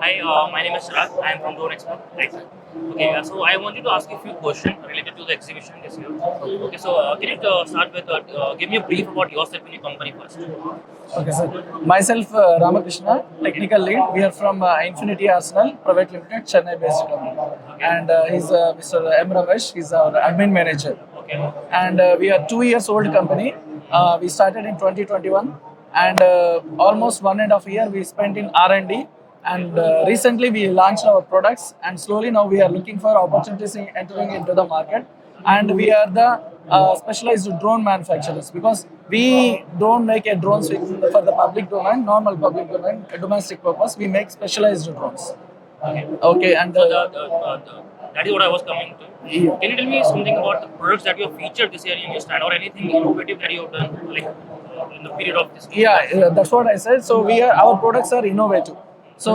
Hi, my name is Bharath. I am from Drone Expo. Right. Okay, so I wanted to ask you a few questions related to the exhibition this year. Okay, so can you start with give me a brief about yourself and your company first? Okay, sir. Myself, Ramakrishna, technical lead. We are from Arsenal Pvt Ltd, Chennai based company. And he's Mr. M. Ramesh, he's our admin manager. Okay. And we are 2 years old company. We started in 2021 and almost 1.5 year we spent in R&D. And recently we launched our products and slowly now we are looking for opportunities in entering into the market. And we are the specialized drone manufacturers because we don't make a drones for the public domain, normal public domain, domestic purpose. We make specialized drones. Okay, and So that is what I was coming to. yeah. Can you tell me something about the products that you have featured this year in your stand, or anything innovative that you have done, like in the period of this? Yeah, that's what I said. So our products are innovative. So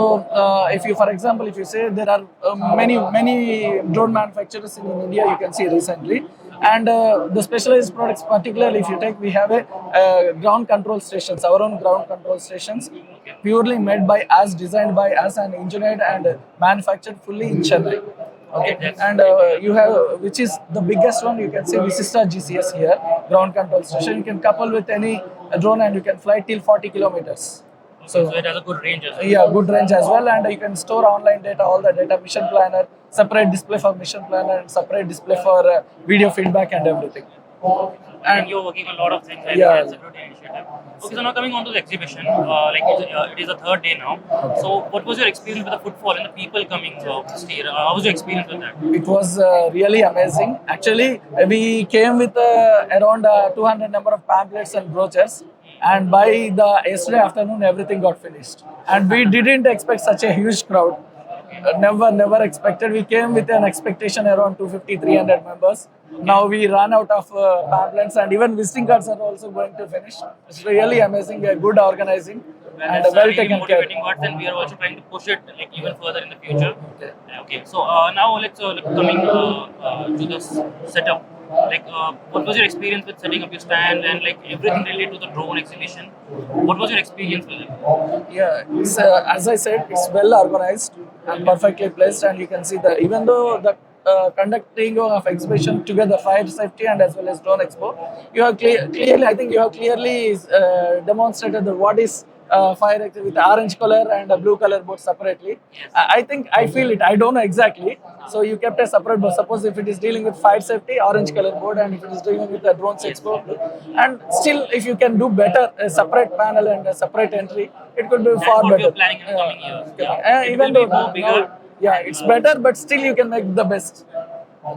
if you, for example, if you say there are many drone manufacturers in India, you can see recently, and the specialized products, particularly if you take, we have a ground control stations, our own ground control stations, purely made by us, designed by us, and engineered and manufactured fully in Chennai. Okay, and you have, which is the biggest one, you can see Visista GCS here, ground control station. You can couple with any drone and you can fly till 40 kilometers. So it has a good range as well. Yeah, good range as well, and you can store online data, all the data, mission planner, separate display for mission planner, and separate display for video feedback and everything. And you're working on a lot of things. I Yeah. think that's a good initiative. Okay, so now coming on to the exhibition, it is the third day now. So what was your experience with the footfall and the people coming this year? How was your experience with that? It was really amazing. Actually, we came with around 200 number of pamphlets and brochures, and by the yesterday afternoon, everything got finished. And we didn't expect such a huge crowd. Never expected. We came with an expectation around 250, 300 members. Now we ran out of pamphlets, and even visiting cards are also going to finish. It's really amazing, good organizing, and That's well really taken care. motivating words, and we are also trying to push it like even further in the future. Okay, so now let's coming to this setup. Like, what was your experience with setting up your stand and like everything related to the drone exhibition? What was your experience with it? Yeah, it's, as I said, it's well organized and perfectly placed, and you can see that even though the conducting of exhibition together, fire safety and as well as Drone Expo, you have clearly, I think you have clearly demonstrated the what is fire exit with orange color and a blue color both separately. I think I feel it. I don't know exactly. So you kept a separate board. Suppose if it is dealing with fire safety, orange color board, and if it is dealing with the Drone Expo, and still if you can do better, a separate panel and a separate entry, it could be That's far what better. we're planning in the coming years. Yeah. It Even will be though more bigger. yeah, it's better, but still you can make the best.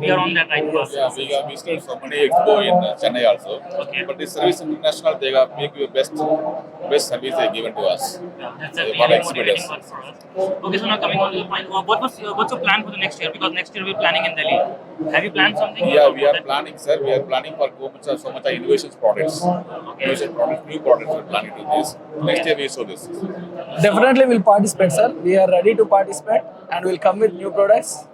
We are on that right path. Yeah, we have visited so many expo in Chennai also. Okay. But the service international, they have make you best service they given to us. Yeah, that's a They really want to exhibit motivating us. work for us. Okay, so now coming on to the point, what's your plan for the next year? Because next year we're planning in Delhi. Have you planned something? Yeah, we are planning, sir. We are planning for so much innovations products. Innovation products, new products. We are planning to this. Next year we show this. Definitely will participate, sir. We are ready to participate and we'll come with new products.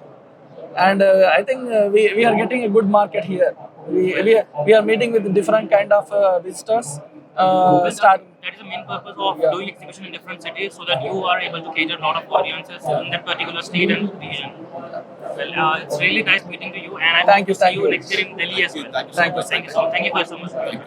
And I think we are getting a good market here. We are meeting with different kind of visitors. That Start. is the main purpose of doing exhibition in different cities, so that you are able to cater a lot of audiences in that particular state and region. Well, it's really nice meeting to you, and I hope Thank to you, see thank you you. next year in Delhi as well. Thank you so much. Thank you so much. Thank you.